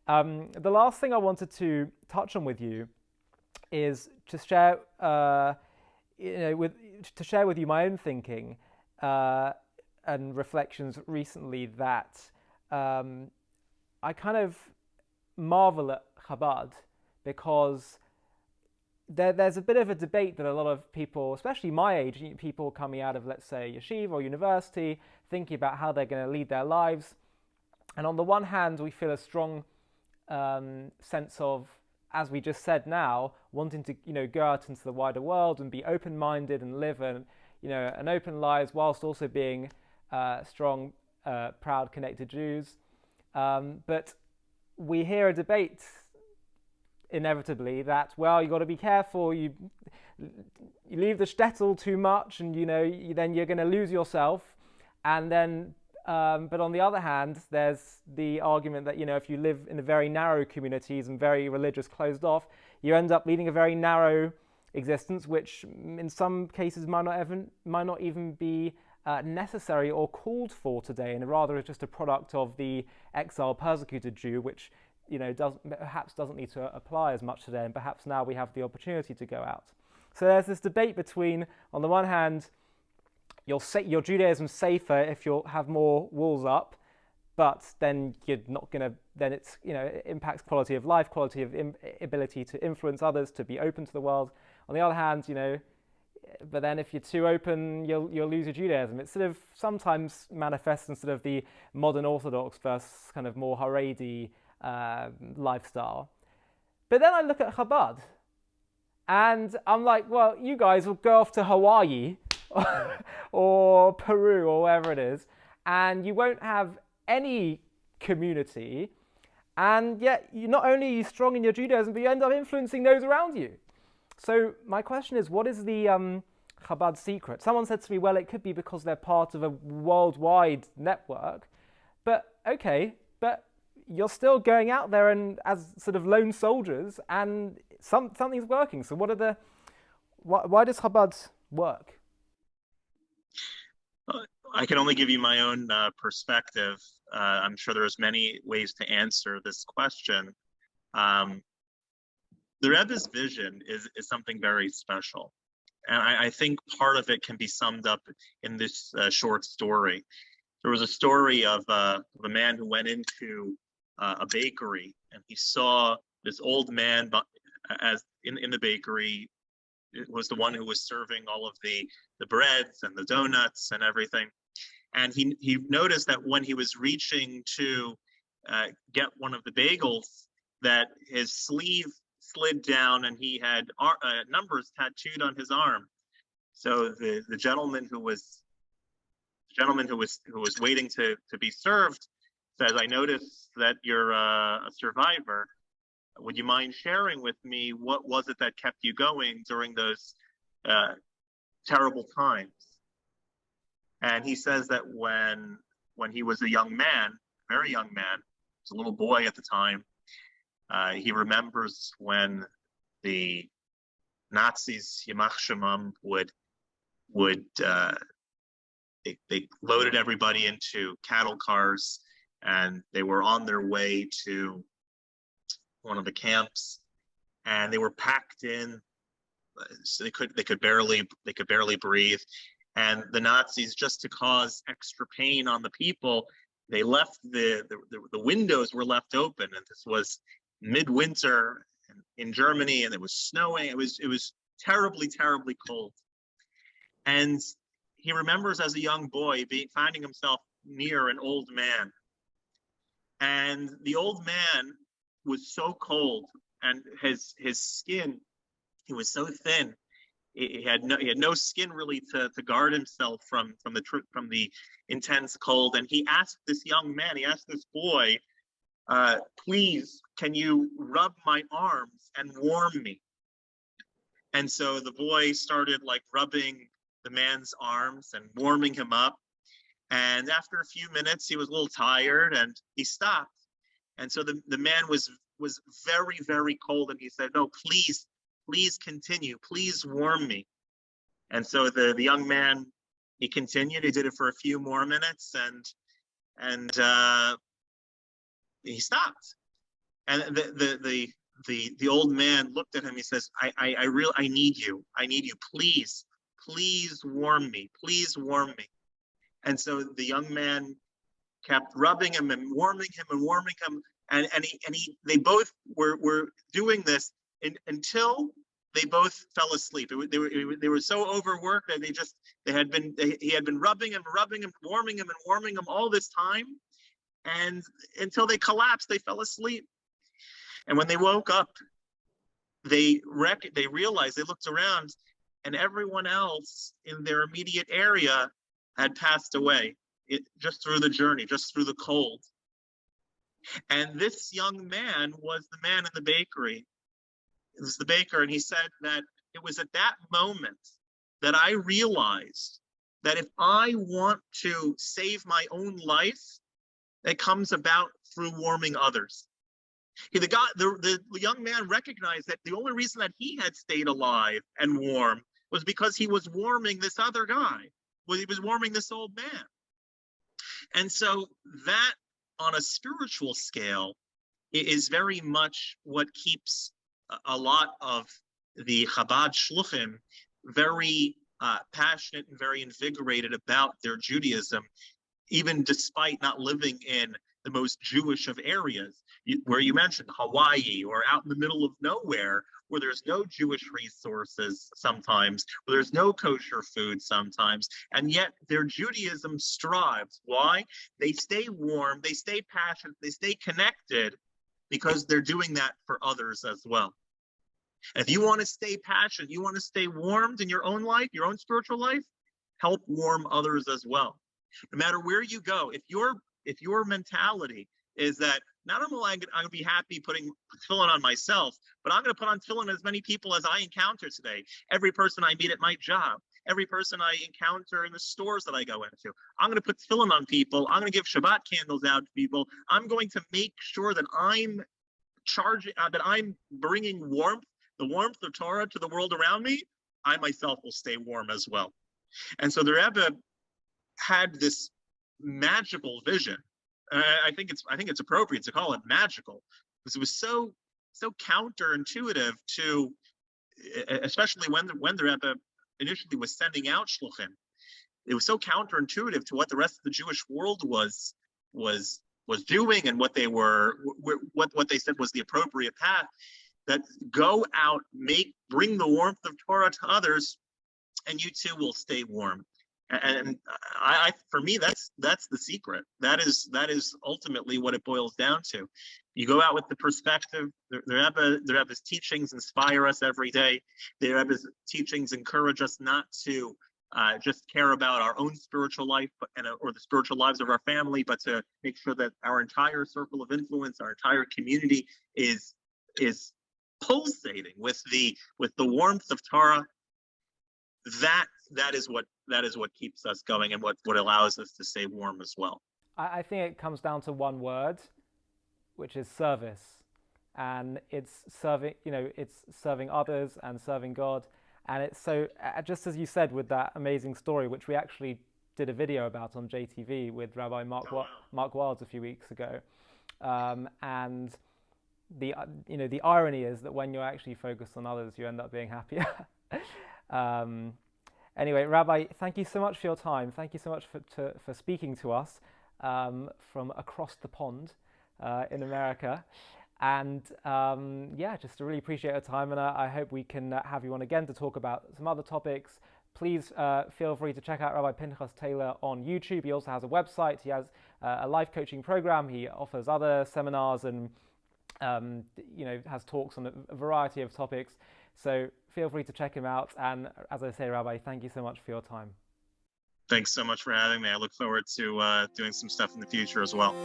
The last thing I wanted to touch on with you is to share, with to share with you my own thinking uh, and reflections recently that um, I kind of marvel at Chabad because there's a bit of a debate that a lot of people, especially my age, people coming out of, let's say, yeshiva or university, thinking about how they're going to lead their lives. And on the one hand, we feel a strong sense of, as we just said now, wanting to go out into the wider world and be open-minded and live an open lives whilst also being strong, proud, connected Jews. But we hear a debate inevitably that, well, you got to be careful. You leave the shtetl too much, and then you're going to lose yourself. And then, but on the other hand, there's the argument that if you live in very narrow communities and very religious, closed off, you end up leading a very narrow existence, which in some cases might not even be necessary or called for today, and rather is just a product of the exiled, persecuted Jew, which perhaps doesn't need to apply as much today, and perhaps now we have the opportunity to go out. So there's this debate between, on the one hand, your Judaism safer if you have more walls up, but then you're not going to. Then it impacts quality of life, quality of ability to influence others, to be open to the world. On the other hand, but then if you're too open, you'll lose your Judaism. It sort of sometimes manifests in sort of the modern Orthodox versus kind of more Haredi lifestyle. But then I look at Chabad, and I'm like, well, you guys will go off to Hawaii or Peru or wherever it is, and you won't have any community, and yet you not only are you strong in your Judaism, but you end up influencing those around you. So my question is, what is the Chabad secret? Someone said to me, well, it could be because they're part of a worldwide network, but okay, but you're still going out there and as sort of lone soldiers, and something's working. So why does Chabad work? I can only give you my own perspective. I'm sure there's many ways to answer this question. The Rebbe's vision is something very special. And I think part of it can be summed up in this short story. There was a story of a man who went into a bakery, and he saw this old man as in the bakery. It was the one who was serving all of the breads and the donuts and everything. And he noticed that when he was reaching to get one of the bagels, that his sleeve slid down and he had numbers tattooed on his arm. So the gentleman who was waiting to be served says, "I noticed that you're a survivor. Would you mind sharing with me what was it that kept you going during those terrible times?" And he says that when he was a young man, very young man, he was a little boy at the time, he remembers when the Nazis, Yamach Shemam, they loaded everybody into cattle cars, and they were on their way to one of the camps, and they were packed in, so they could barely breathe. And the Nazis, just to cause extra pain on the people, they left the windows were left open, and this was midwinter in Germany, and it was snowing. It was terribly cold. And he remembers as a young boy finding himself near an old man, and the old man was so cold, and his skin, he was so thin. He had no skin really to guard himself from the intense cold. And he asked this boy, "Please, can you rub my arms and warm me?" And so the boy started rubbing the man's arms and warming him up. And after a few minutes, he was a little tired and he stopped. And so the man was very, very cold, and he said, "No, please continue. Please warm me." And so the young man, he continued. He did it for a few more minutes, and he stopped. And the old man looked at him. He says, I need you. I need you. Please warm me. Please warm me. And so the young man kept rubbing him and warming him and warming him. And they both were doing this until they both fell asleep. They were so overworked that he had been rubbing him, warming him all this time. And until they collapsed, they fell asleep. And when they woke up, they realized, they looked around, and everyone else in their immediate area had passed away just through the journey, just through the cold. And this young man was the man in the bakery. It was the baker, and he said that it was at that moment that I realized that if I want to save my own life, it comes about through warming others. The young man recognized that the only reason that he had stayed alive and warm was because he was warming this other guy. He was warming this old man. And so that, on a spiritual scale, is very much what keeps a lot of the Chabad Shluchim very passionate and very invigorated about their Judaism, even despite not living in the most Jewish of areas, where you mentioned Hawaii, or out in the middle of nowhere, where there's no Jewish resources sometimes, where there's no kosher food sometimes, and yet their Judaism strives. Why? They stay warm, they stay passionate, they stay connected, because they're doing that for others as well. And if you want to stay passionate, you want to stay warmed in your own life, your own spiritual life, help warm others as well. No matter where you go, if your mentality is that not only am I going to be happy putting tefillin on myself, but I'm going to put on tefillin as many people as I encounter today. Every person I meet at my job, every person I encounter in the stores that I go into, I'm going to put tefillin on people. I'm going to give Shabbat candles out to people. I'm going to make sure that I'm bringing warmth, the warmth of Torah, to the world around me. I myself will stay warm as well. And so the Rebbe had this magical vision. I think it's appropriate to call it magical, because it was so counterintuitive to, especially when the Rebbe initially was sending out shluchim. It was so counterintuitive to what the rest of the Jewish world was doing, and what they said was the appropriate path. That go out, bring the warmth of Torah to others, and you too will stay warm. And for me, that's the secret. That is ultimately what it boils down to. You go out with the perspective. The Rebbe's teachings inspire us every day. The Rebbe's teachings encourage us not to just care about our own spiritual life or the spiritual lives of our family, but to make sure that our entire circle of influence, our entire community, is pulsating with the warmth of Torah. That is what keeps us going, and what allows us to stay warm as well. I think it comes down to one word, which is service, and it's serving others and serving God. And it's so, just as you said with that amazing story, which we actually did a video about on JTV with Rabbi Mark Wilds a few weeks ago, and the irony is that when you're actually focused on others, you end up being happier. Anyway, Rabbi, thank you so much for your time. Thank you so much for speaking to us from across the pond in America. And just to really appreciate your time. And I hope we can have you on again to talk about some other topics. Please feel free to check out Rabbi Pinchas Taylor on YouTube. He also has a website. He has a life coaching program. He offers other seminars and has talks on a variety of topics. So feel free to check him out. And as I say, Rabbi, thank you so much for your time. Thanks so much for having me. I look forward to doing some stuff in the future as well.